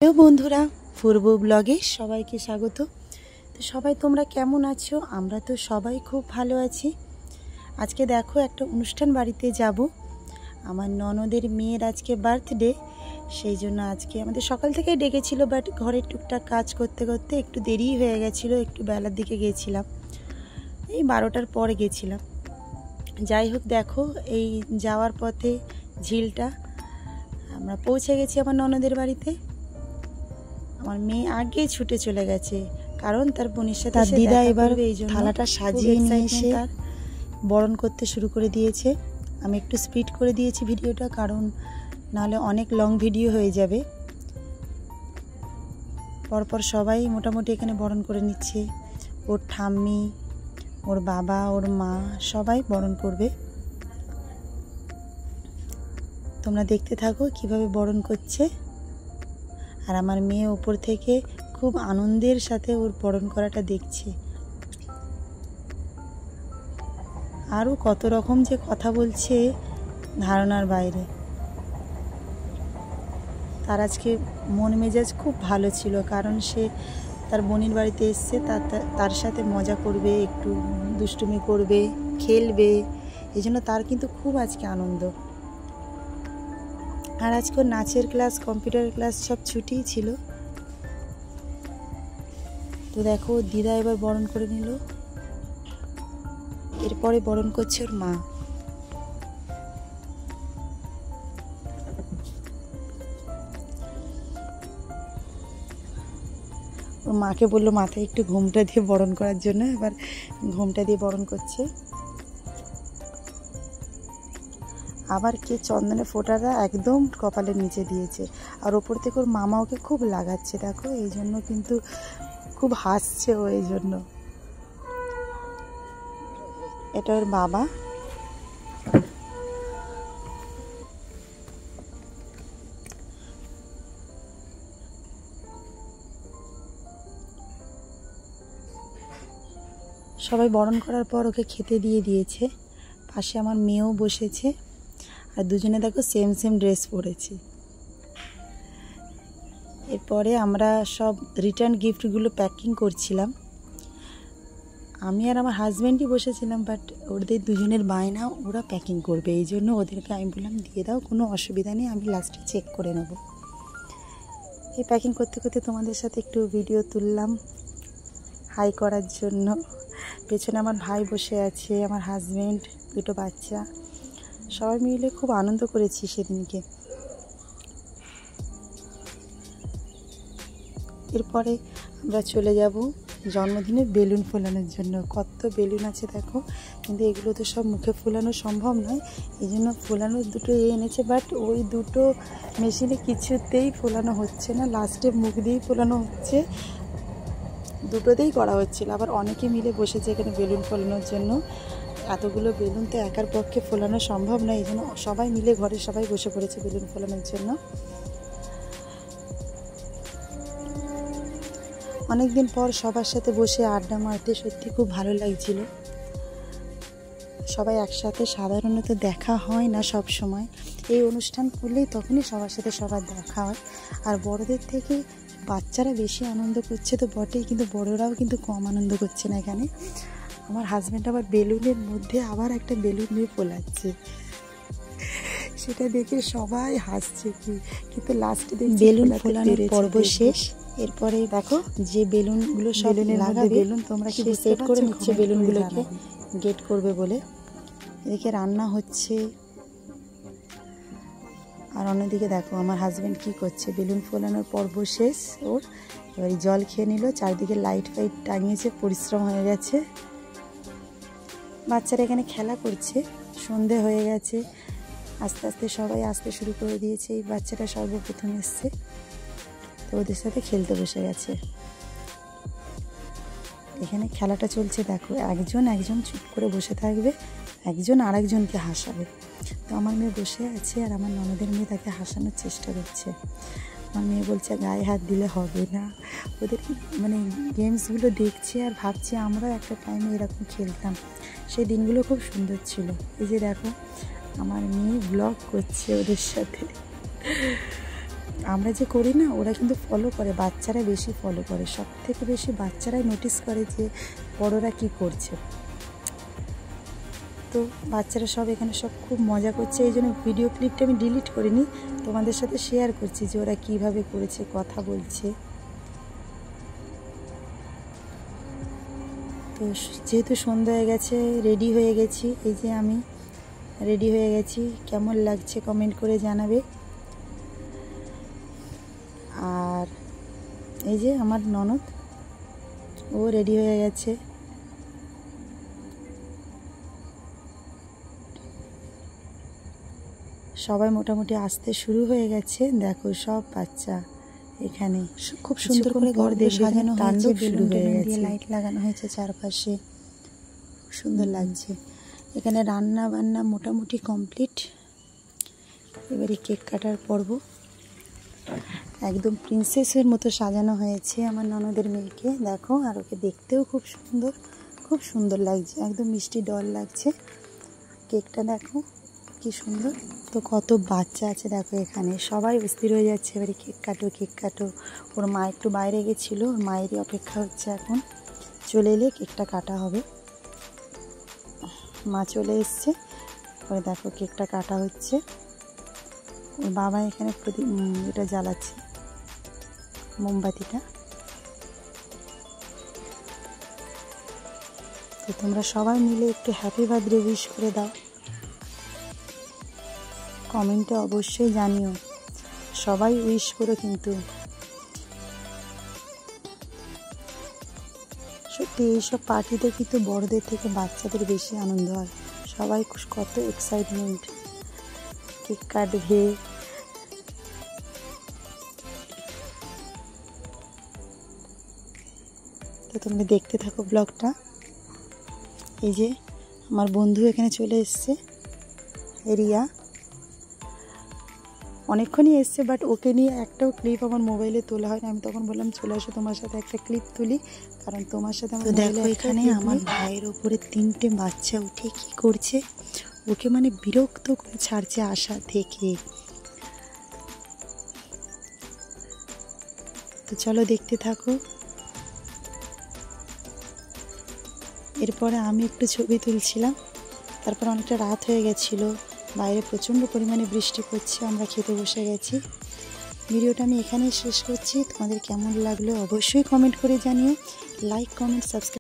Hello বন্ধুরা, পূর্ব ব্লগে সবাইকে স্বাগত। তো সবাই তোমরা কেমন আছো? আমরা তো সবাই খুব ভালো আছি। আজকে দেখো একটা অনুষ্ঠান বাড়িতে যাব। আমার ননদের মেয়ের আজকে বার্থডে, সেই জন্য আজকে আমাদের সকাল থেকেই ডেকেছিল, বাট ঘরের টুকটাক কাজ করতে করতে একটু দেরি হয়ে গেছিলো। একটু বেলার দিকে গেছিলাম, এই 12টার পরে গেছিলাম। যাই হোক, দেখো এই যাওয়ার পথে ঝিলটা আমরা পৌঁছে গেছি আমার ননদের বাড়িতে। আমার মেয়ে আগে ছুটে চলে গেছে, কারণ তার বোনের সাথে তার দিদা এবার থালাটা সাজিয়ে নিয়ে এসে তার বরণ করতে শুরু করে দিয়েছে। আমি একটু স্পিড করে দিয়েছি ভিডিওটা, কারণ নাহলে অনেক লং ভিডিও হয়ে যাবে। পরপর সবাই মোটামুটি এখানে বরণ করে নিচ্ছে। ওর ঠাম্মি, ওর বাবা, ওর মা সবাই বরণ করবে। তোমরা দেখতে থাকো কিভাবে বরণ করছে। আর আমার মেয়ে উপর থেকে খুব আনন্দের সাথে ওর বরণ করাটা দেখছে। আরও কত রকম যে কথা বলছে ধারণার বাইরে। তার আজকে মন মেজাজ খুব ভালো ছিল, কারণ সে তার বোনের বাড়িতে এসছে, তার সাথে মজা করবে, একটু দুষ্টুমি করবে, খেলবে। এই জন্য তার কিন্তু খুব আজকে আনন্দ। আর আজকে নাচের ক্লাস, কম্পিউটার ক্লাস সব ছুটিই ছিল। তো দেখো দিদা এবার বরণ করে নিল, এরপরে বরণ করছে ওর মা। ওর মাকে বললো মাথায় একটু ঘোমটা দিয়ে বরণ করার জন্য, এবার ঘোমটা দিয়ে বরণ করছে। আবার কে চন্দনের ফোঁটাটা একদম কপালের নিচে দিয়েছে, আর ওপর থেকে ওর মামা ওকে খুব লাগাচ্ছে। দেখো এই জন্য কিন্তু খুব হাসছে ও। এই জন্য এটা ওর বাবা। সবাই বরণ করার পর ওকে খেতে দিয়ে দিয়েছে। পাশে আমার মেয়েও বসেছে, আর দুজনে দেখো সেম সেম ড্রেস পরেছে। এরপরে আমরা সব রিটার্ন গিফটগুলো প্যাকিং করছিলাম। আমি আর আমার হাজব্যান্ডই বসেছিলাম, বাট ওদের দুজনের বায়না ওরা প্যাকিং করবে, এই জন্য ওদেরকে আমি বললাম দিয়ে দাও, কোনো অসুবিধা নেই, আমি লাস্টে চেক করে নেব। এই প্যাকিং করতে করতে তোমাদের সাথে একটু ভিডিও তুললাম হাই করার জন্য। পেছনে আমার ভাই বসে আছে, আমার হাজব্যান্ড, দুটো বাচ্চা, সবাই মিলে খুব আনন্দ করেছি সেদিনকে। এরপরে আমরা চলে যাব জন্মদিনের বেলুন ফোলানোর জন্য। কত বেলুন আছে দেখো, কিন্তু এগুলো তো সব মুখে ফোলানো সম্ভব নয়, এই জন্য ফোলানোর দুটো এনেছে, বাট ওই দুটো মেশিনে কিছুতেই ফোলানো হচ্ছে না, লাস্টে মুখ দিয়েই ফোলানো হচ্ছে। দুটোতেই করা হচ্ছিল। আবার অনেকে মিলে বসেছে এখানে বেলুন ফোলানোর জন্য। এতগুলো বেলুন তো একার পক্ষে ফোলানো সম্ভব নয়, এই জন্য সবাই মিলে ঘরে সবাই বসে পড়েছে বেলুন ফোলানোর জন্য। অনেকদিন পর সবার সাথে বসে আড্ডা মারতে সত্যি খুব ভালো লাগছিল। সবাই একসাথে সাধারণত দেখা হয় না সব সময়, এই অনুষ্ঠান করলেই তখনই সবার সাথে সবার দেখা হয়। আর বড়দের থেকে বাচ্চারা বেশি আনন্দ করছে তো বটেই, কিন্তু বড়রাও কিন্তু কম আনন্দ করছে না এখানে। আমার হাজব্যান্ড আবার বেলুনের মধ্যে আবার একটা বেলুন নিয়ে ফোলাচ্ছে, সেটা দেখে সবাই হাসছে। কিন্তু লাস্টে বেলুন ফোলানোর পর্ব শেষ। এরপরে দেখো যে বেলুনগুলো সব লাগাবে, বেলুন তোমরা কি সেট করে নিচ্ছে বেলুনগুলোকে গেট করবে বলে। এদিকে রান্না হচ্ছে, আর অন্যদিকে দেখো আমার হাজব্যান্ড কি করছে। বেলুন ফোলানোর পর্ব শেষ ওর, এবার জল খেয়ে নিল। চারদিকে লাইট ফাইট টাঙিয়েছে, পরিশ্রম হয়ে গেছে। বাচ্চারা এখানে খেলা করছে, সন্ধে হয়ে গেছে, আস্তে আস্তে সবাই আসতে শুরু করে দিয়েছে। এই বাচ্চাটা সর্বপ্রথম এসছে, তো ওদের সাথে খেলতে বসে গেছে। এখানে খেলাটা চলছে দেখো, একজন চুপ করে বসে থাকবে, একজন আরেকজনকে হাসাবে। তো আমার মেয়ে বসে আছে, আর আমার ননদের মেয়ে তাকে হাসানোর চেষ্টা করছে। আমার মেয়ে বলছে গায়ে হাত দিলে হবে না। ওদের মানে গেমসগুলো দেখছে আর ভাবছে আমরাও একটা টাইমে এরকম খেলতাম, সেই দিনগুলো খুব সুন্দর ছিল। এই যে দেখো আমার মেয়ে ব্লগ করছে ওদের সাথে। আমরা যে করি না, ওরা কিন্তু ফলো করে, বাচ্চারা বেশি ফলো করে, সব থেকে বেশি বাচ্চারাই নোটিস করে যে বড়রা কি করছে। তো বাচ্চারা সব এখানে সব খুব মজা করছে, এই জন্য ভিডিও ক্লিপটা আমি ডিলিট করিনি, তোমাদের সাথে শেয়ার করছি যে ওরা কিভাবে করেছে, কথা বলছে। তো যেহেতু সন্ধ্যা হয়ে গেছে, রেডি হয়ে গেছি, এই যে আমি রেডি হয়ে গেছি, কেমন লাগছে কমেন্ট করে জানাবে। আর এই যে আমার ননদ, ও রেডি হয়ে গেছে। সবাই মোটামুটি আসতে শুরু হয়ে গেছে। দেখো সব বাচ্চা এখানে খুব সুন্দর করে ঘর সাজানো হয়েছে, বেলুন দিয়ে লাইট লাগানো হয়েছে চারপাশে, খুব সুন্দর লাগছে। এখানে রান্না বান্না মোটামুটি কমপ্লিট। এবারে কেক কাটার পর্ব। একদম প্রিন্সেসের মতো সাজানো হয়েছে আমার ননদের মেয়েকে, দেখো। আর ওকে দেখতেও খুব সুন্দর লাগছে, একদম মিষ্টি ডল লাগছে। কেকটা দেখো কি সুন্দর। তো কত বাচ্চা আছে দেখো এখানে, সবাই অস্থির হয়ে যাচ্ছে, এবারে কেক কাটো। ওর মা একটু বাইরে গেছিলো, ওর মায়েরই অপেক্ষা হচ্ছে, এখন চলে এলে কেকটা কাটা হবে। মা চলে এসছে, পরে দেখো কেকটা কাটা হচ্ছে। ওর বাবা এখানে এটা জ্বালাচ্ছে, মোমবাতিটা। তো তোমরা সবাই মিলে একটু হ্যাপি বার্থডে উইশ করে দাও, কমেন্টে অবশ্যই জানিও, সবাই উইশ করো কিন্তু। সত্যি এইসব পার্টিতে কিন্তু বড়দের থেকে বাচ্চাদের বেশি আনন্দ হয়, সবাই কত এক্সাইটমেন্ট, কেক কাটবে। তো তোমরা দেখতে থাকো ব্লগটা। এই যে আমার বন্ধু এখানে চলে এসছে, রিয়া, অনেকক্ষণই এসছে, বাট ওকে নিয়ে একটাও ক্লিপ আমার মোবাইলে তোলা হয় না। আমি তখন বললাম চলে আসো, তোমার সাথে একটা ক্লিপ তুলি, কারণ তোমার সাথে আমার। দেখো এখানে আমার ভাইয়ের ওপরে 3টে বাচ্চা উঠে কি করছে, ওকে মানে বিরক্ত করে ছাড়ছে আসা থেকে। তো চলো দেখতে থাকো। এরপরে আমি একটু ছবি তুলছিলাম, তারপর অনেকটা রাত হয়ে গেছিলো, বাইরে প্রচণ্ড পরিমাণে বৃষ্টি পড়ছে, আমরা খেতে বসে গেছি। ভিডিওটা আমি এখানেই শেষ করছি। তোমাদের কেমন লাগলো অবশ্যই কমেন্ট করে জানিও, লাইক কমেন্ট সাবস্ক্রাইব।